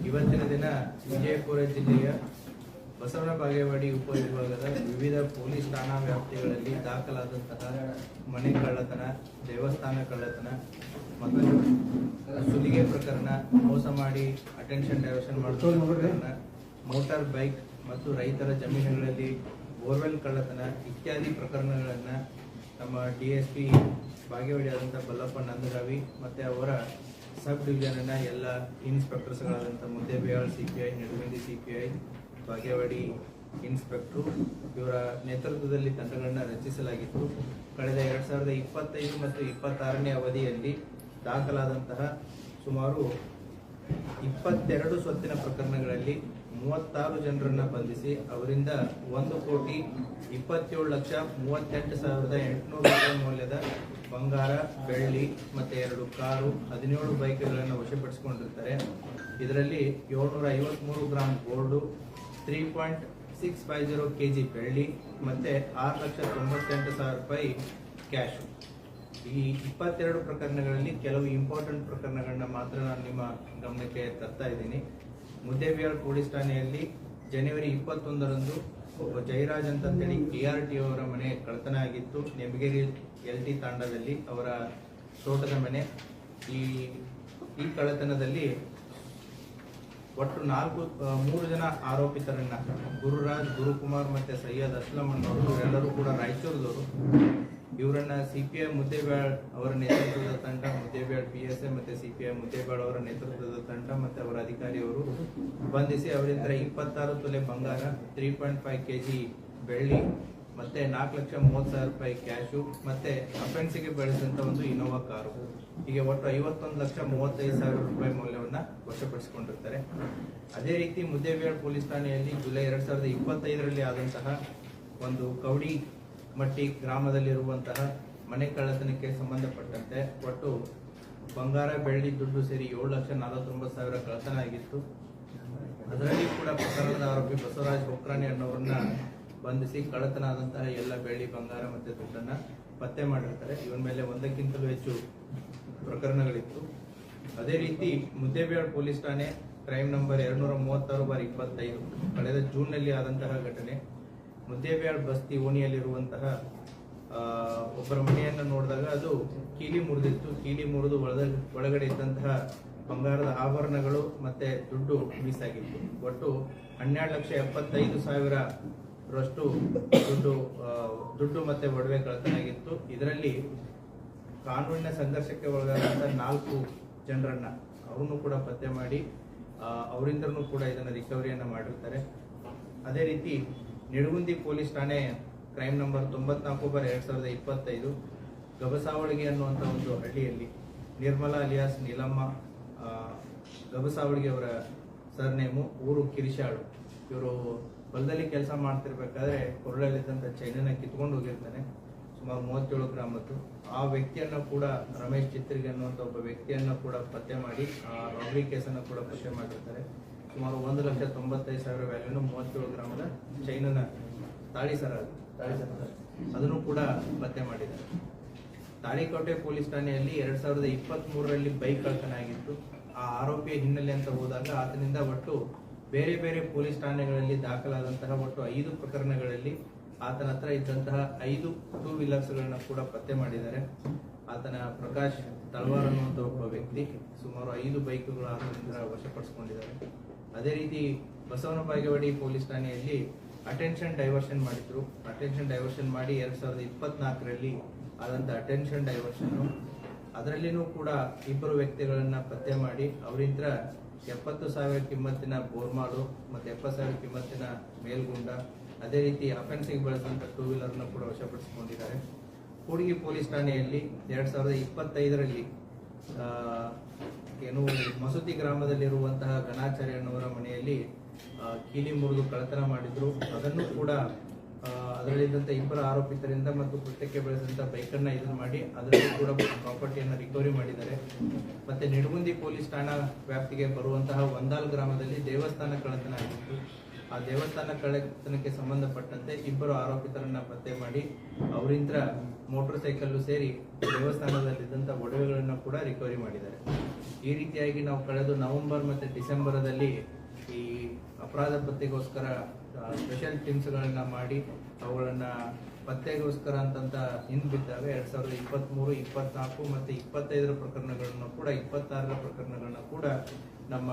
ಇವತ್ತಿನ ದಿನ ವಿಜಯಪುರ ಜಿಲ್ಲೆಯ ಬಸವನ ಬಾಗೇವಾಡಿ ಉಪವಿಭಾಗದ ವಿವಿಧ ಪೊಲೀಸ್ ಠಾಣಾ ವ್ಯಾಪ್ತಿಗಳಲ್ಲಿ ದಾಖಲಾದಂತಹ ಮನೆ ಕಳ್ಳತನ, ದೇವಸ್ಥಾನ ಕಳ್ಳತನ ಮತ್ತು ಸುಲಿಗೆ ಪ್ರಕರಣ, ಮೋಸ ಮಾಡಿ ಅಟೆನ್ಷನ್ ಡೈವರ್ಷನ್ ಮಾಡುವ ಪ್ರಕರಣ, ಮೋಟಾರ್ ಬೈಕ್ ಮತ್ತು ರೈತರ ಜಮೀನುಗಳಲ್ಲಿ ಬೋರ್ವೆಲ್ ಕಳ್ಳತನ ಇತ್ಯಾದಿ ಪ್ರಕರಣಗಳನ್ನು ನಮ್ಮ DSP ಬಾಗೇವಾಡಿ ಆದಂಥ ಬಲ್ಲಪ್ಪ ನಂದಗಾವಿ ಮತ್ತು ಅವರ ಸಬ್ ಡಿವಿಷನ್ನ ಎಲ್ಲ ಇನ್ಸ್ಪೆಕ್ಟರ್ಸ್ಗಳಾದಂಥ Muddebihal CPI, Nidagundi CPI, Bagewadi inspector ಇವರ ನೇತೃತ್ವದಲ್ಲಿ ತಂಡಗಳನ್ನು ರಚಿಸಲಾಗಿತ್ತು. ಕಳೆದ 2025 ಮತ್ತು 26ನೇ ಅವಧಿಯಲ್ಲಿ ದಾಖಲಾದಂತಹ ಸುಮಾರು 22 ಸ್ವತ್ತಿನ ಪ್ರಕರಣಗಳಲ್ಲಿ 36 ಜನರನ್ನು ಬಂಧಿಸಿ ಅವರಿಂದ 1,27,38,800 ರೂಪಾಯಿ ಮೌಲ್ಯದ ಬಂಗಾರ, ಬೆಳ್ಳಿ ಮತ್ತು 2 ಕಾರು, 17 ಬೈಕ್ಗಳನ್ನು ವಶಪಡಿಸಿಕೊಂಡಿರ್ತಾರೆ. ಇದರಲ್ಲಿ 753 ಗ್ರಾಂ ಗೋಲ್ಡು, 3.650 kg ಬೆಳ್ಳಿ ಮತ್ತು 6,98,000 ರೂಪಾಯಿ ಕ್ಯಾಶು. ಈ 22 ಪ್ರಕರಣಗಳಲ್ಲಿ ಕೆಲವು ಇಂಪಾರ್ಟೆಂಟ್ ಪ್ರಕರಣಗಳನ್ನ ಮಾತ್ರ ನಾನು ನಿಮ್ಮ ಗಮನಕ್ಕೆ ತರ್ತಾ ಇದ್ದೀನಿ. ಮುದ್ದೇಬಿಹಾಳ್ ಪೊಲೀಸ್ ಠಾಣೆಯಲ್ಲಿ ಜನವರಿ 21ರಂದು ಒಬ್ಬ ಜಯರಾಜ್ ಅಂತೇಳಿ KRT ಅವರ ಮನೆ ಕಳ್ಳತನ ಆಗಿತ್ತು. ನೆಮಗೇರಿ LT ತಾಂಡದಲ್ಲಿ ಅವರ ತೋಟದ ಮನೆ. ಈ ಕಳ್ಳತನದಲ್ಲಿ ಒಟ್ಟು 3 ಜನ ಆರೋಪಿತರನ್ನ, ಗುರುರಾಜ್, ಗುರುಕುಮಾರ್ ಮತ್ತೆ ಸೈಯದ್ ಅಸ್ಲಂ ಅನ್ನೋರು, ಇವರೆಲ್ಲರೂ ಕೂಡ ರಾಯಚೂರದವರು. ಇವರನ್ನ CPI ಮುದ್ದೇಬಿಹಾಳ್ ಅವರ ನೇತೃತ್ವದ ತಂಡ, ಮುದ್ದೇಬಿಹಾಳ್ PSI ಮತ್ತೆ CPI ಮುದ್ದೇಬಿಹಾಳ್ ಅವರ ನೇತೃತ್ವದ ತಂಡ ಮತ್ತೆ ಅವರ ಅಧಿಕಾರಿಯವರು ಬಂಧಿಸಿ ಅವರಿಂದ 26 ತೊಲೆ ಬಂಗಾರ, 3.5 kg ಬೆಳ್ಳಿ ಮತ್ತೆ 4,30,000 ರೂಪಾಯಿ ಕ್ಯಾಶು ಮತ್ತೆ ಅಫೆನ್ಸಿಗೆ ಬಳಸಿದಂತ ಒಂದು ಇನೋವಾ ಕಾರು, ಹೀಗೆ ಒಟ್ಟು 51,35,000 ರೂಪಾಯಿ ಮೌಲ್ಯವನ್ನ ವಶಪಡಿಸಿಕೊಂಡಿರ್ತಾರೆ. ಅದೇ ರೀತಿ ಮುದ್ದೇಬಿಹಾಳ್ ಪೊಲೀಸ್ ಠಾಣೆಯಲ್ಲಿ ಜುಲೈ 2025ರಲ್ಲಿ ಆದಂತಹ ಒಂದು ಕೌಡಿ ಮಟ್ಟಿ ಗ್ರಾಮದಲ್ಲಿರುವಂತಹ ಮನೆ ಕಳ್ಳತನಕ್ಕೆ ಸಂಬಂಧಪಟ್ಟಂತೆ ಒಟ್ಟು ಬಂಗಾರ, ಬೆಳ್ಳಿ, ದುಡ್ಡು ಸೇರಿ 7,49,000 ಕಳ್ಳತನ ಆಗಿತ್ತು. ಅದರಲ್ಲಿ ಕೂಡ ಪ್ರಕರಣದ ಆರೋಪಿ ಬಸವರಾಜ್ ಹೊಕ್ರಾಣಿ ಅನ್ನೋರನ್ನ ಬಂಧಿಸಿ ಕಳ್ಳತನ ಆದಂತಹ ಎಲ್ಲ ಬೆಳ್ಳಿ, ಬಂಗಾರ ಮತ್ತೆ ದುಡ್ಡನ್ನ ಪತ್ತೆ ಮಾಡಿರ್ತಾರೆ. ಇವನ ಮೇಲೆ 1ಕ್ಕಿಂತಲೂ ಹೆಚ್ಚು ಪ್ರಕರಣಗಳಿತ್ತು. ಅದೇ ರೀತಿ ಮುದ್ದೇಬಿಹಾಳ್ ಪೊಲೀಸ್ ಠಾಣೆ ಕ್ರೈಮ್ ನಂಬರ್ 236/25 ಕಳೆದ ಜೂನ್ನಲ್ಲಿ ಆದಂತಹ ಘಟನೆ. ಮುದ್ದೇಬಿಹಾಳ್ ಬಸ್ತಿ ಓಣಿಯಲ್ಲಿರುವಂತಹ ಒಬ್ಬರ ಮನೆಯನ್ನು ನೋಡಿದಾಗ ಅದು ಕೀಲಿ ಮುರಿದಿತ್ತು. ಕೀಲಿ ಮುರಿದು ಒಳಗಡೆ ಇದ್ದಂತಹ ಬಂಗಾರದ ಆಭರಣಗಳು ಮತ್ತೆ ದುಡ್ಡು ಮೀಸಾಗಿತ್ತು. ಒಟ್ಟು 12,75,000 ರಷ್ಟು ದುಡ್ಡು ಮತ್ತೆ ಒಡವೆ ಕಳ್ಳತನಾಗಿತ್ತು. ಇದರಲ್ಲಿ ಕಾನೂನಿನ ಸಂಘರ್ಷಕ್ಕೆ ಒಳಗಾದಂತಹ 4 ಜನರನ್ನ ಅವರನ್ನು ಕೂಡ ಪತ್ತೆ ಮಾಡಿ ಅವರಿಂದನೂ ಕೂಡ ಇದನ್ನ ರಿಕವರಿಯನ್ನ ಮಾಡಿರ್ತಾರೆ. ಅದೇ ರೀತಿ ನಿಡಗುಂದಿ ಪೊಲೀಸ್ ಠಾಣೆ ಕ್ರೈಮ್ ನಂಬರ್ 94/2025 ಗಬಸಾವಳಿಗೆ ಅನ್ನುವಂಥ ಒಂದು ಹಳ್ಳಿಯಲ್ಲಿ ನಿರ್ಮಲಾ ಅಲಿಯಾಸ್ ನೀಲಮ್ಮ ಗಬಸಾವಳಿಗೆ ಅವರ ಸರ್ನೇಮು, ಊರು ಕಿರಿಶಾಳು. ಇವರು ಹೊಲದಲ್ಲಿ ಕೆಲಸ ಮಾಡ್ತಿರ್ಬೇಕಾದ್ರೆ ಕೊರಳಲ್ಲಿದ್ದಂಥ ಚೈನನ್ನ ಕಿತ್ಕೊಂಡು ಹೋಗಿರ್ತಾನೆ, ಸುಮಾರು 37 ಗ್ರಾಮದ್ದು. ಆ ವ್ಯಕ್ತಿಯನ್ನು ಕೂಡ ರಮೇಶ್ ಚಿತ್ರಿಗೆ ಅನ್ನುವಂಥ ಒಬ್ಬ ವ್ಯಕ್ತಿಯನ್ನು ಕೂಡ ಪತ್ತೆ ಮಾಡಿ ಆ ರಾಬರಿ ಕೇಸನ್ನು ಕೂಡ ಪತ್ತೆ ಮಾಡಿರ್ತಾರೆ. ಸುಮಾರು 1,95,000 ವ್ಯಾಲ್ಯೂನು 37 ಗ್ರಾಮದ ಚೈನನ್ನ ತಾಳಿ ಸರ ಅದನ್ನು ಕೂಡ ಪತ್ತೆ ಮಾಡಿದ್ದಾರೆ. ತಾಳಿಕೋಟೆ ಪೊಲೀಸ್ ಠಾಣೆಯಲ್ಲಿ 2023ರಲ್ಲಿ ಬೈಕ್ ಕಳ್ಳತನ ಆಗಿತ್ತು. ಆ ಆರೋಪಿಯ ಹಿನ್ನೆಲೆ ಅಂತ ಹೋದಾಗ ಆತನಿಂದ ಒಟ್ಟು ಬೇರೆ ಬೇರೆ ಪೊಲೀಸ್ ಠಾಣೆಗಳಲ್ಲಿ ದಾಖಲಾದಂತಹ ಒಟ್ಟು 5 ಪ್ರಕರಣಗಳಲ್ಲಿ ಆತನ ಹತ್ರ ಇದ್ದಂತಹ 5 2 ವೀಲರ್ಸ್ಗಳನ್ನ ಕೂಡ ಪತ್ತೆ ಮಾಡಿದ್ದಾರೆ. ಆತನ ಪ್ರಕಾಶ್ ತಳವಾರ್ ಅನ್ನುವಂಥ ಒಬ್ಬ ವ್ಯಕ್ತಿ ಸುಮಾರು 5 ಬೈಕ್ಗಳು ಆತನಿಂದ ವಶಪಡಿಸಿಕೊಂಡಿದ್ದಾರೆ. ಅದೇ ರೀತಿ ಬಸವನ ಬಾಗೇವಾಡಿ ಪೊಲೀಸ್ ಠಾಣೆಯಲ್ಲಿ ಅಟೆನ್ಷನ್ ಡೈವರ್ಷನ್ ಮಾಡಿದ್ರು. ಅಟೆನ್ಷನ್ ಡೈವರ್ಷನ್ ಮಾಡಿ 2024ರಲ್ಲಿ ಆದಂಥ ಅಟೆನ್ಷನ್ ಡೈವರ್ಷನ್, ಅದರಲ್ಲಿನೂ ಕೂಡ 2 ವ್ಯಕ್ತಿಗಳನ್ನ ಪತ್ತೆ ಮಾಡಿ ಅವರಿಂದ 70,000 ಕಿಮ್ಮತ್ತಿನ ಬೋರ್ಮಾಡು ಮತ್ತೆ 70,000 ಕಿಮ್ಮತ್ತಿನ ಮೇಲ್ಗುಂಡ, ಅದೇ ರೀತಿ ಅಫೆನ್ಸಿಗೆ ಬಳಸಿದಂಥ 2 ವೀಲರ್ನ ಕೂಡ ವಶಪಡಿಸಿಕೊಂಡಿದ್ದಾರೆ. ಕೂಡ್ಗಿ ಪೊಲೀಸ್ ಠಾಣೆಯಲ್ಲಿ 2025ರಲ್ಲಿ ಮಸೂತಿ ಗ್ರಾಮದಲ್ಲಿರುವಂತಹ ಗಣಾಚಾರ್ಯ ಅನ್ನೋರ ಮನೆಯಲ್ಲಿ ಕೀಲಿ ಮುರಿದು ಕಳ್ಳತನ ಮಾಡಿದ್ರು. ಅದನ್ನು ಕೂಡ ಅದರಲ್ಲಿದ್ದಂಥ 2 ಆರೋಪಿತರಿಂದ ಮತ್ತು ಕೃತ್ಯಕ್ಕೆ ಬಳಸಿದಂಥ ಬೈಕನ್ನ ಇದನ್ನು ಮಾಡಿ ಅದರಲ್ಲಿ ಕೂಡ ಪ್ರಾಪರ್ಟಿಯನ್ನು ರಿಕವರಿ ಮಾಡಿದ್ದಾರೆ. ಮತ್ತೆ ನಿಡಗುಂದಿ ಪೊಲೀಸ್ ಠಾಣಾ ವ್ಯಾಪ್ತಿಗೆ ಬರುವಂತಹ ಒಂದಾಲ್ ಗ್ರಾಮದಲ್ಲಿ ದೇವಸ್ಥಾನ ಕಳ್ಳತನ ಆಗಿತ್ತು. ಆ ದೇವಸ್ಥಾನ ಕಳ್ಳತನಕ್ಕೆ ಸಂಬಂಧಪಟ್ಟಂತೆ 2 ಆರೋಪಿತರನ್ನ ಪತ್ತೆ ಮಾಡಿ ಅವರಿಂದ ಮೋಟರ್ ಸೈಕಲ್ ಸೇರಿ ದೇವಸ್ಥಾನದಲ್ಲಿದ್ದಂಥ ಒಡವೆಗಳನ್ನು ಕೂಡ ರಿಕವರಿ ಮಾಡಿದ್ದಾರೆ. ಈ ರೀತಿಯಾಗಿ ನಾವು ಕಳೆದ ನವೆಂಬರ್ ಮತ್ತು ಡಿಸೆಂಬರದಲ್ಲಿ ಈ ಅಪರಾಧ ಪತ್ತೆಗೋಸ್ಕರ ಸ್ಪೆಷಲ್ ಟೀಮ್ಸ್ಗಳನ್ನ ಮಾಡಿ ಅವುಗಳನ್ನು ಪತ್ತೆಗೋಸ್ಕರ ಅಂತಂತ ಹಿಂದ್ಬಿದ್ದಾಗ 2023, 24 ಮತ್ತು 25 ಪ್ರಕರಣಗಳನ್ನು ಕೂಡ 26ರ ಪ್ರಕರಣಗಳನ್ನ ಕೂಡ ನಮ್ಮ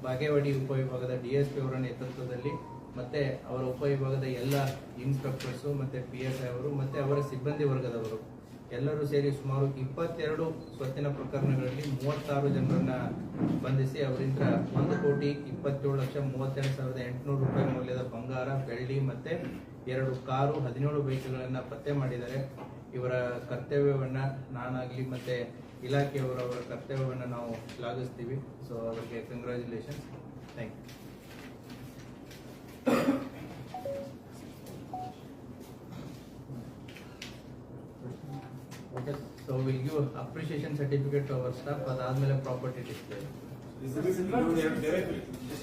ಬಾಗೇವಾಡಿ ಉಪವಿಭಾಗದ DSP ಅವರ ನೇತೃತ್ವದಲ್ಲಿ ಮತ್ತೆ ಅವರ ಉಪವಿಭಾಗದ ಎಲ್ಲ ಇನ್ಸ್ಪೆಕ್ಟರ್ಸು ಮತ್ತೆ PSI ಅವರು ಮತ್ತೆ ಅವರ ಸಿಬ್ಬಂದಿ ವರ್ಗದವರು ಎಲ್ಲರೂ ಸೇರಿ ಸುಮಾರು 22 ಸ್ವತ್ತಿನ ಪ್ರಕರಣಗಳಲ್ಲಿ 36 ಜನರನ್ನ ಬಂಧಿಸಿ ಅವರಿಂದ 1,27,32,800 ರೂಪಾಯಿ ಮೌಲ್ಯದ ಬಂಗಾರ, ಬೆಳ್ಳಿ ಮತ್ತೆ 2 ಕಾರು, 17 ಬೈಕ್ಗಳನ್ನ ಪತ್ತೆ ಮಾಡಿದ್ದಾರೆ. ಇವರ ಕರ್ತವ್ಯವನ್ನ ನಾನಾಗ್ಲಿ ಮತ್ತೆ ಇಲಾಖೆಯವರ ಕರ್ತವ್ಯವನ್ನ ನಾವು ಶ್ಲಾಘಿಸ್ತೀವಿ. ಸೊ ಅವರಿಗೆ congratulations. Thank you. So we'll give appreciation certificate to our staff. ಅದಾದ್ಮೇಲೆ ಪ್ರಾಪರ್ಟಿ ಡಿಸ್ಪ್ಲೇ.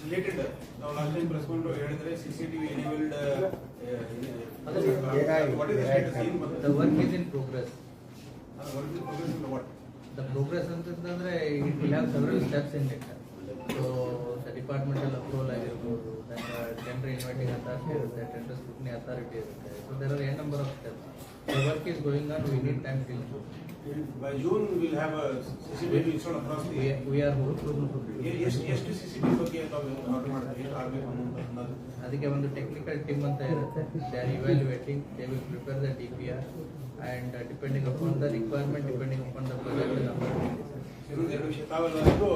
ರಿಲೇಟೆಡ್ ನಾವು ಲಾಸ್ಟ್ ಟೈಮ್ ಪ್ರೆಸ್ ಕೊಂಡು ಹೇಳಿದ್ರೆ CCTV enabled what is the status? The work is in progress. Work is in progress in what? The progress ಅಂತಂದ್ರೆ it will have several steps in it. So the departmental approval ಆಗಿರ್ಬೋದು, then tender inviting authority ಇರುತ್ತೆ, tender scrutiny authority ಇರುತ್ತೆ. So there are a number of steps. The work is going on. We need time till June. By June we will have a CCTV installed across the We are hopeful. ಎಷ್ಟು CCTV ಬಗ್ಗೆ ತಾವು order ಮಾಡ್ತಾರೆ, ಎಷ್ಟು ಆಗಬೇಕು ಅನ್ನೋದು ಅದಕ್ಕೆ ಒಂದು technical team ಅಂತ ಇರುತ್ತೆ. They are evaluating. They will prepare the DPR and depending upon the requirement, depending upon the project number. ಇನ್ನೊಂದೆರಡು ವಿಷಯ ತಾವೆಲ್ಲ ಇದು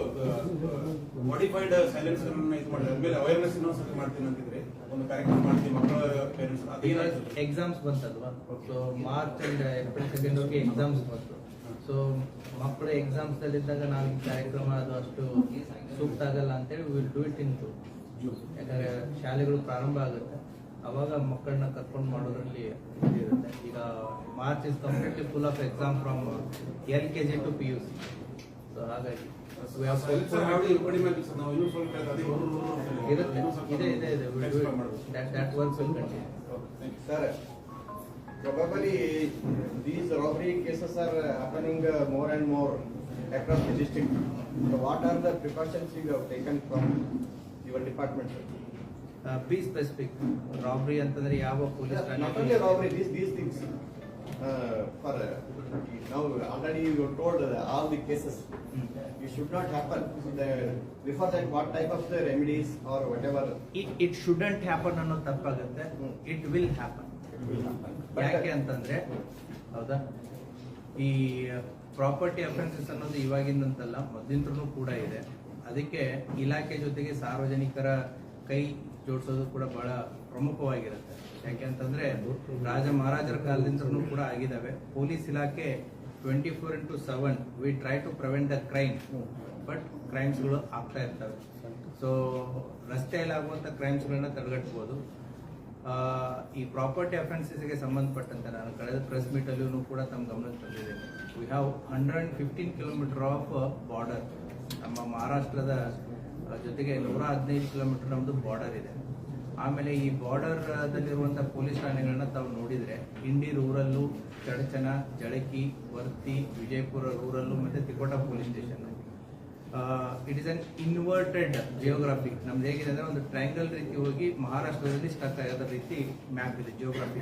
ಮಾಡಿಫೈಡ್ ಸೈಲೆನ್ಸ್ ಇದು ಮಾಡಿದ್ರೆ ಅದ್ಮೇಲೆ ಅವೇರ್ನೆಸ್ ಇನ್ನೊಂದ್ಸತಿ ಮಾಡ್ತೀನಿ ಅಂತಿದ್ರೆ ಒಂದು ಕಾರ್ಯಕ್ರಮ ಮಾಡ್ತೀವಿ ಮಕ್ಕಳ ಪೇರೆಂಟ್ಸ್ ಅದೇನಾಯ್ತು ಎಕ್ಸಾಮ್ಸ್ ಬಂತಲ್ವಾ. So March and April 2 exams ಬಂತು. ಸೊ ಮಕ್ಕಳ ಎಕ್ಸಾಮ್ಸ್ ಇದ್ದಾಗ ನಾವು ಈ ಕಾರ್ಯಕ್ರಮ ಅದು ಅಷ್ಟು ಸೂಕ್ತ ಆಗಲ್ಲ ಅಂತೇಳಿ will do it in June. ಯಾಕಂದ್ರೆ ಶಾಲೆಗಳು ಪ್ರಾರಂಭ ಆಗುತ್ತೆ, ಅವಾಗ ಮಕ್ಕಳನ್ನ ಕರ್ಕೊಂಡು ಮಾಡೋದ್ರಲ್ಲಿ ಇರುತ್ತೆ. ಈಗ March is completely full of exam from LKG to PUC. So ಹಾಗಾಗಿ that works will continue. Sir, probably these robbery cases are happening more and more across the district. So what are the precautions you have taken from your department? Be specific. Robbery ಅಂತಂದ್ರೆ ಯಾವ police Not only robbery, these things. For now already you told all the cases. It should not happen. Before that, what type of the remedies or whatever? It shouldn't happen ಅನ್ನೋ ತಪ್ಪಾಗುತ್ತೆ. It will happen. ಯಾಕೆ ಅಂತಂದ್ರೆ ಹೌದಾ, ಈ property offences ಅನ್ನೋದು ಇವಾಗಿಂದಂತಲ್ಲ, ಮೊದಲಿಂದನೂ ಕೂಡ ಇದೆ. ಅದಕ್ಕೆ ಇಲಾಖೆ ಜೊತೆಗೆ ಸಾರ್ವಜನಿಕರ ಕೈ ಜೋಡಿಸೋದು ಕೂಡ ಬಹಳ ಪ್ರಮುಖವಾಗಿರುತ್ತೆ. ಯಾಕೆಂತಂದ್ರೆ ರಾಜ ಮಹಾರಾಜರ ಕಾಲದಿಂದನೂ ಕೂಡ ಆಗಿದ್ದಾವೆ. ಪೊಲೀಸ್ ಇಲಾಖೆ 24/7 we try to prevent the crime, but ಕ್ರೈಮ್ಸ್ಗಳು ಆಗ್ತಾ ಇರ್ತವೆ. ಸೊ ರಸ್ತೆಯಲ್ಲಿ ಆಗುವಂಥ ಕ್ರೈಮ್ಸ್ಗಳನ್ನ ತಡೆಗಟ್ಟಬಹುದು. ಈ ಪ್ರಾಪರ್ಟಿ ಅಫೆನ್ಸಸ್ಗೆ ಸಂಬಂಧಪಟ್ಟಂತೆ ನಾನು ಕಳೆದ ಪ್ರೆಸ್ ಮೀಟಲ್ಲೂ ಕೂಡ ತಮ್ಮ ಗಮನಕ್ಕೆ ತಂದಿದ್ದೇನೆ. We have 115 kilometre of border. ನಮ್ಮ ಮಹಾರಾಷ್ಟ್ರದ ಜೊತೆಗೆ 115 ಕಿಲೋಮೀಟರ್ ನಮ್ಮದು ಬಾರ್ಡರ್ ಇದೆ. ಆಮೇಲೆ ಈ ಬಾರ್ಡರ್ ದಲ್ಲಿರುವಂತಹ ಪೊಲೀಸ್ ಠಾಣೆಗಳನ್ನ ತಾವು ನೋಡಿದ್ರೆ ಇಂಡಿ ರೂರಲ್ಲು, ಚಡಚನ, ಜಳಕಿ, ವರ್ತಿ, ವಿಜಯಪುರ ರೂರಲ್ಲು ಮತ್ತೆ Tikota police station. It is an inverted geography. ನಮ್ದು ಹೇಗಿದೆ ಅಂದ್ರೆ ಒಂದು ಟ್ರಯಾಂಗಲ್ ರೀತಿ ಹೋಗಿ ಮಹಾರಾಷ್ಟ್ರದಲ್ಲಿ ಸ್ಟಕ್ ಆಗೋದ ರೀತಿ ಮ್ಯಾಪ್ ಇದೆ geography.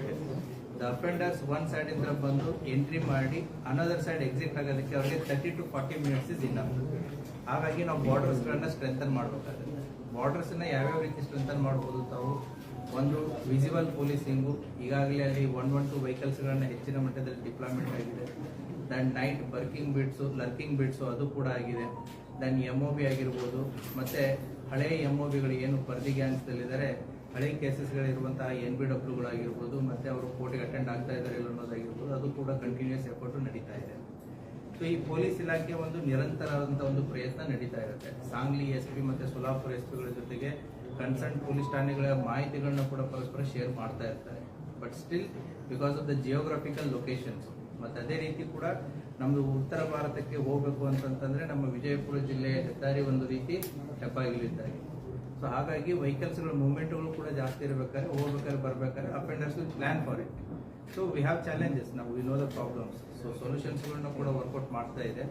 The offenders one side ಇಂದ ಬಂದು ಎಂಟ್ರಿ ಮಾಡಿ ಅನದರ್ ಸೈಡ್ ಎಕ್ಸಿಟ್ ಆಗೋದಕ್ಕೆ ಅವರಿಗೆ 30 to 40 minutes ಇಸ್ ಇನಫ್. ಹಾಗಾಗಿ ನಾವು ಬಾರ್ಡರ್ಸ್ಗಳನ್ನ ಸ್ಟ್ರೆಂಥನ್ ಮಾಡಬೇಕಾಗುತ್ತೆ. ಬಾರ್ಡರ್ಸ್ನ ಯಾವ್ಯಾವ ರೀತಿ ಸ್ಟ್ರೆಂಥನ್ ಮಾಡ್ಬೋದು ತಾವು? ಒಂದು ವಿಸಿಬಲ್ ಪೊಲೀಸಿಂಗು, ಈಗಾಗಲೇ ಅಲ್ಲಿ 112 ವೆಹಿಕಲ್ಸ್ಗಳನ್ನ ಹೆಚ್ಚಿನ ಮಟ್ಟದಲ್ಲಿ ಡಿಪ್ಲಾಯ್ಮೆಂಟ್ ಆಗಿದೆ. ದೆನ್ ನೈಟ್ ಬರ್ಕಿಂಗ್ ಬಿಟ್ಸು, ಲರ್ಕಿಂಗ್ ಬಿಟ್ಸು ಅದು ಕೂಡ ಆಗಿದೆ. ದೆನ್ MOB ಆಗಿರ್ಬೋದು, ಮತ್ತೆ ಹಳೆಯ MOBಗಳು ಏನು ಪರ್ದಿ ಗ್ಯಾಂಗ್ಸ್ದಲ್ಲಿದ್ದಾರೆ, ಹಳೆಯ ಕೇಸಸ್ಗಳಿರುವಂತಹ NBWಗಳಾಗಿರ್ಬೋದು, ಮತ್ತೆ ಅವರು ಕೋರ್ಟಿಗೆ ಅಟೆಂಡ್ ಆಗ್ತಾ ಇದ್ದಾರೆ ಅನ್ನೋದಾಗಿರ್ಬೋದು, ಅದು ಕೂಡ ಕಂಟಿನ್ಯೂಸ್ ಎಫರ್ಟ್ ನಡೀತಾ ಇದೆ. ಸೊ ಈ ಪೊಲೀಸ್ ಇಲಾಖೆ ಒಂದು ನಿರಂತರವಾದಂಥ ಒಂದು ಪ್ರಯತ್ನ ನಡೀತಾ ಇರುತ್ತೆ. ಸಾಂಗ್ಲಿ SP ಮತ್ತೆ ಸೋಲಾಪುರ SPಗಳ ಜೊತೆಗೆ ಕನ್ಸರ್ನ್ ಪೊಲೀಸ್ ಠಾಣೆಗಳ ಮಾಹಿತಿಗಳನ್ನ ಕೂಡ ಪರಸ್ಪರ ಶೇರ್ ಮಾಡ್ತಾ ಇರ್ತಾರೆ. But still because of the geographical locations ಮತ್ತೆ ಅದೇ ರೀತಿ ಕೂಡ ನಮ್ದು ಉತ್ತರ ಭಾರತಕ್ಕೆ ಹೋಗ್ಬೇಕು ಅಂತಂತಂದ್ರೆ ನಮ್ಮ ವಿಜಯಪುರ ಜಿಲ್ಲೆಯ ಹೆದ್ದಾರಿ ಒಂದು ರೀತಿ ಹೆಬ್ಬಾಗಿಲಿದ್ದಾರೆ. ಸೊ ಹಾಗಾಗಿ ವೆಹಿಕಲ್ಸ್ಗಳ ಮೂವ್ಮೆಂಟ್ಗಳು ಕೂಡ ಜಾಸ್ತಿ ಇರಬೇಕಾದ್ರೆ, ಹೋಗ್ಬೇಕಾದ್ರೆ ಬರ್ಬೇಕಾದ್ರೆ offenders will plan for it. So we have challenges, ನಾವು we know the problems. So ಸೊಲ್ಯೂಷನ್ಸ್ಗಳನ್ನ ಕೂಡ ವರ್ಕೌಟ್ ಮಾಡ್ತಾ ಇದೆ.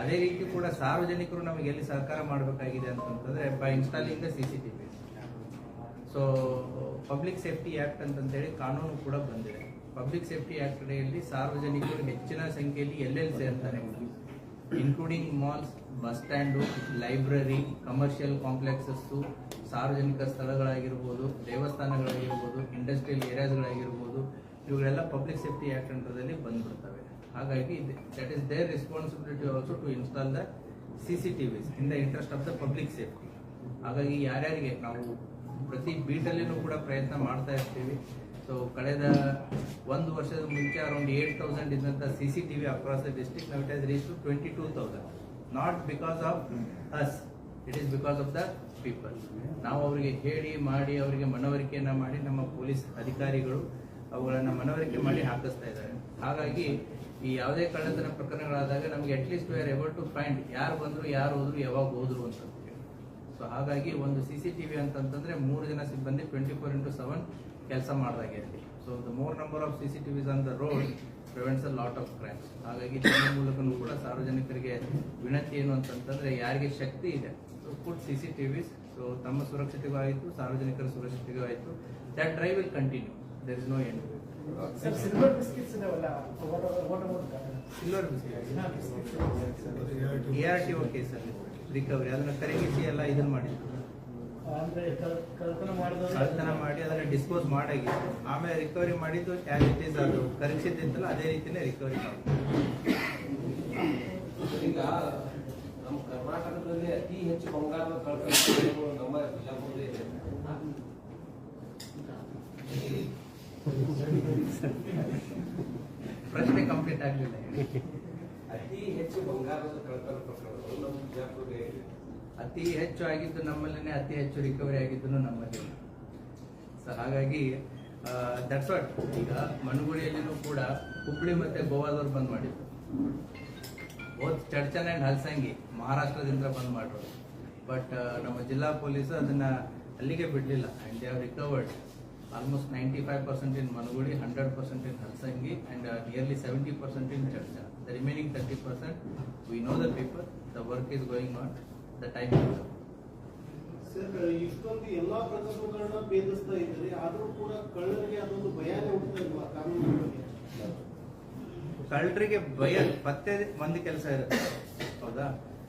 ಅದೇ ರೀತಿ ಕೂಡ ಸಾರ್ವಜನಿಕರು ನಮಗೆ ಎಲ್ಲಿ ಸಹಕಾರ ಮಾಡಬೇಕಾಗಿದೆ ಅಂತಂತಂದ್ರೆ by installing the CCTV. So public safety act ಅಂತಂತೇಳಿ ಕಾನೂನು ಕೂಡ ಬಂದಿದೆ. ಪಬ್ಲಿಕ್ ಸೇಫ್ಟಿ ಆಕ್ಟ್ ಅಡಿಯಲ್ಲಿ ಸಾರ್ವಜನಿಕರು ಹೆಚ್ಚಿನ ಸಂಖ್ಯೆಯಲ್ಲಿ ಎಲ್ಲೆಲ್ಲಿ ಸೇರ್ತಾರೆ, including malls, bus stand, library, commercial complexes, ಸಾರ್ವಜನಿಕ ಸ್ಥಳಗಳಾಗಿರ್ಬೋದು, ದೇವಸ್ಥಾನಗಳಾಗಿರ್ಬೋದು, ಇಂಡಸ್ಟ್ರಿಯಲ್ ಏರಿಯಾಸ್ಗಳಾಗಿರ್ಬೋದು, ಇವುಗಳೆಲ್ಲ ಪಬ್ಲಿಕ್ ಸೇಫ್ಟಿ ಆಕ್ಟ್ ಅಂಡರ್ದಲ್ಲಿ ಬಂದ್ಬಿಡ್ತವೆ. ಹಾಗಾಗಿ that is their responsibility also to install the CCTVs in the interest of the public safety. ಹಾಗಾಗಿ ಯಾರ್ಯಾರಿಗೆ ನಾವು ಪ್ರತಿ ಬೀಟಲ್ಲಿನೂ ಕೂಡ ಪ್ರಯತ್ನ ಮಾಡ್ತಾ ಇರ್ತೀವಿ. ಸೊ ಕಳೆದ ಒಂದು ವರ್ಷದ ಮುಂಚೆ ಅರೌಂಡ್ 8,000 ಇದ್ದಂಥ CCTV ಅಕ್ರಾಸ್ ದ ಡಿಸ್ಟ್ರಿಕ್ಟ್, ನಾವು it has reach to 22,000. Not because of us, it is because of the people. ನಾವು ಅವರಿಗೆ ಹೇಳಿ ಮಾಡಿ ಅವರಿಗೆ ಮನವರಿಕೆಯನ್ನ ಮಾಡಿ ನಮ್ಮ ಪೊಲೀಸ್ ಅಧಿಕಾರಿಗಳು ಅವುಗಳನ್ನು ಮನವರಿಕೆ ಮಾಡಿ ಹಾಕಿಸ್ತಾ ಇದ್ದಾರೆ. ಹಾಗಾಗಿ ಈ ಯಾವುದೇ ಕಳ್ಳತನ ಪ್ರಕರಣಗಳಾದಾಗ ನಮಗೆ at least we are able to find ಯಾರು ಬಂದ್ರು, ಯಾರು ಹೋದ್ರು, ಯಾವಾಗ ಹೋದ್ರು ಅಂತ. ಸೊ ಹಾಗಾಗಿ ಒಂದು CCTV ಅಂತಂತಂದ್ರೆ 3 ಜನ ಸಿಬ್ಬಂದಿ 24/7 ಕೆಲಸ ಮಾಡಿದಾಗೆ ಇರಲಿ. So the more number of CCTVs on the road prevents a lot of crimes. ಹಾಗಾಗಿ ಇದರ ಮೂಲಕನೂ ಕೂಡ ಸಾರ್ವಜನಿಕರಿಗೆ ವಿನಂತಿ ಏನು ಅಂತಂತಂದ್ರೆ ಯಾರಿಗೆ ಶಕ್ತಿ ಇದೆ ಪುಟ್ CCTVs. ಸೊ ತಮ್ಮ ಸುರಕ್ಷತೆಗೂ ಆಯಿತು, ಸಾರ್ವಜನಿಕರ ಸುರಕ್ಷತೆಗೂ ಆಯಿತು. That drive will continue, there is no end. Sir, silver biscuits ಇದಾವಲ್ಲ, ಸಿಲ್ವರ್ ಬಿಸ್ಕೆಟ್ ARTO ಕೇಸಲ್ಲಿ ರಿಕವರಿ ಅದನ್ನ ಕರಗಿಸಿ ಎಲ್ಲ ಇದನ್ನ ಮಾಡಿದ್ರು, ಅಂದ್ರೆ ಕಳ್ತನ ಮಾಡಿದವರು ಕಳ್ತನ ಮಾಡಿ ಅದನ್ನ ಡಿಸ್ಪೋಸ್ ಮಾಡಾಗಿತ್ತು. ಆಮೇಲೆ ರಿಕವರಿ ಮಾಡಿದ್ದು ಆಸ್ ಇಟ್ ಈಸ್, ಅದು ಕರಗಿಸಿದ್ದಿತ್ತಲ್ಲ ಅದೇ ರೀತಿನೇ ರಿಕವರಿ ಮಾಡಿದ್ರು. ಈಗ ನಮ್ಮ ಕರ್ನಾಟಕದಲ್ಲಿ ಅತಿ ಹೆಚ್ಚು ಬಂಗಾರದ ಕಳ್ತನ ನಮ್ಮ ಬಿಜಾಪುರದಲ್ಲಿ ಇದೆ. ಪ್ರಶ್ನೆ ಕಂಪ್ಲೀಟ್ ಆಗಲಿಲ್ಲ. ಅತಿ ಹೆಚ್ಚು ಬಂಗಾರದ ಕಳ್ತನ ಪ್ರಕರಣಗಳು ನಮ್ಮ ಬಿಜಾಪುರದಲ್ಲಿ ಇದೆ. ಅತಿ ಹೆಚ್ಚು ಆಗಿದ್ದು ನಮ್ಮಲ್ಲಿನೇ, ಅತಿ ಹೆಚ್ಚು ರಿಕವರಿ ಆಗಿದ್ದು ನಮ್ಮಲ್ಲಿ. ಸೊ ಹಾಗಾಗಿ ದಟ್ಸ್ ವಾಟ್. ಈಗ ಮನುಗುಡಿಯಲ್ಲಿನೂ ಕೂಡ ಹುಬ್ಳಿ ಮತ್ತೆ ಗೋವಾದವ್ರು ಬಂದ್ ಮಾಡಿದ್ರು. ಬೋತ್ ಚಡ್ಚನ್ ಅಂಡ್ ಹಲ್ಸಂಗಿ ಮಹಾರಾಷ್ಟ್ರದಿಂದ ಬಂದ್ ಮಾಡಿದ್ರು. ಬಟ್ ನಮ್ಮ ಜಿಲ್ಲಾ ಪೊಲೀಸ್ ಅದನ್ನ ಅಲ್ಲಿಗೆ ಬಿಡ್ಲಿಲ್ಲ. And they have recovered almost 95% in Manugudi, 100% in Halsangi, and nearly 70% in Chadcha. The remaining 30%, we know the people, the work is going on, the time is up. Sir, ಇಷ್ಟೊಂದು ಎಲ್ಲಾ ಪ್ರಕರಣಗಳನ್ನ ಭೇದಿಸ್ತಾ ಇದ್ದಾರೆ, ಆದ್ರೂ ಕೂಡ ಕಳ್ಳರಿಗೆ ಅದೊಂದು ಭಯನೇ ಹುಡ್ತಾ ಇಲ್ವಾ ಕಾನೂನು ಬಗ್ಗೆ? ಕಳ್ಳರಿಗೆ ಭಯ ಪತ್ತೆ ಒಂದು ಕೆಲಸ ಇರುತ್ತೆ, ಹೌದಾ?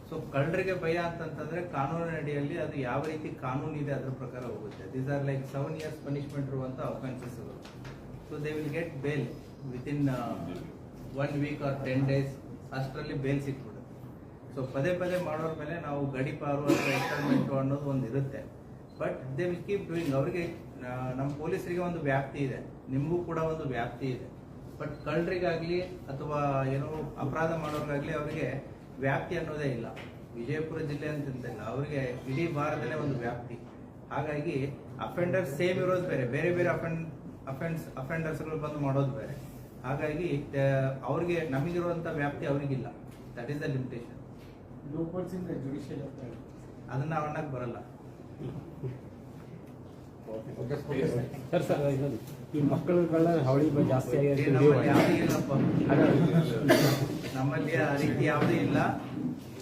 ಸೊ ಕಳ್ಳರಿಗೆ ಭಯ ಅಂತಂತಂದ್ರೆ ಕಾನೂನಿನ ಅಡಿಯಲ್ಲಿ ಅದು ಯಾವ ರೀತಿ ಕಾನೂನು ಇದೆ ಅದ್ರ ಪ್ರಕಾರ ಹೋಗುತ್ತೆ. These are like 7 years punishment ಇರುವಂತ offences. So they will get bail within 1 week or 10 days. ಅಷ್ಟರಲ್ಲಿ ಬೇಲ್ ಸಿಕ್ಬಿಡುತ್ತೆ. ಸೊ ಪದೇ ಪದೇ ಮಾಡೋರ ಮೇಲೆ ನಾವು ಗಡಿಪಾರು ಅಥವಾ ಎಕ್ಸ್ಪೆರಿಮೆಂಟ್ ಅನ್ನೋದು ಒಂದು ಇರುತ್ತೆ. But they will keep doing. ಅವರಿಗೆ ನಮ್ಮ ಪೊಲೀಸರಿಗೆ ಒಂದು ವ್ಯಾಪ್ತಿ ಇದೆ, ನಿಮಗೂ ಕೂಡ ಒಂದು ವ್ಯಾಪ್ತಿ ಇದೆ. ಬಟ್ ಕಳ್ಳರಿಗಾಗ್ಲಿ ಅಥವಾ ಏನೋ ಅಪರಾಧ ಮಾಡೋರಿಗಾಗ್ಲಿ ಅವರಿಗೆ ವ್ಯಾಪ್ತಿ ಅನ್ನೋದೇ ಇಲ್ಲ. ವಿಜಯಪುರ ಜಿಲ್ಲೆ ಅಂತಿಲ್ಲ, ಅವರಿಗೆ ಇಡೀ ಭಾರತದಲ್ಲೇ ಒಂದು ವ್ಯಾಪ್ತಿ. ಹಾಗಾಗಿ ಅಫೆಂಡರ್ ಸೇಮ್ ಇರೋದು ಬೇರೆ, ಬೇರೆ ಬೇರೆ ಅಫೆಂಡರ್ಸ್ಗಳು ಬಂದು ಮಾಡೋದು ಬೇರೆ. ಹಾಗಾಗಿ ಅವ್ರಿಗೆ ನಮಗಿರುವಂತ ವ್ಯಾಪ್ತಿ ಅವ್ರಿಗಿಲ್ಲ. That is the limitation. Loopholes in the judicial ಅಂತ ಅದನ್ನ ನಾವು ಅನ್ನಕ್ ಬರಲ್ಲ. ಸರ್ ಈ ಮಕ್ಕಳುಗಳ ಹಾವಳಿ ಜಾಸ್ತಿ ನಮ್ಮಲ್ಲಿ ಯಾವುದೂ ಇಲ್ಲಪ್ಪ, ನಮ್ಮಲ್ಲಿ ಆ ರೀತಿ ಯಾವುದೂ ಇಲ್ಲ.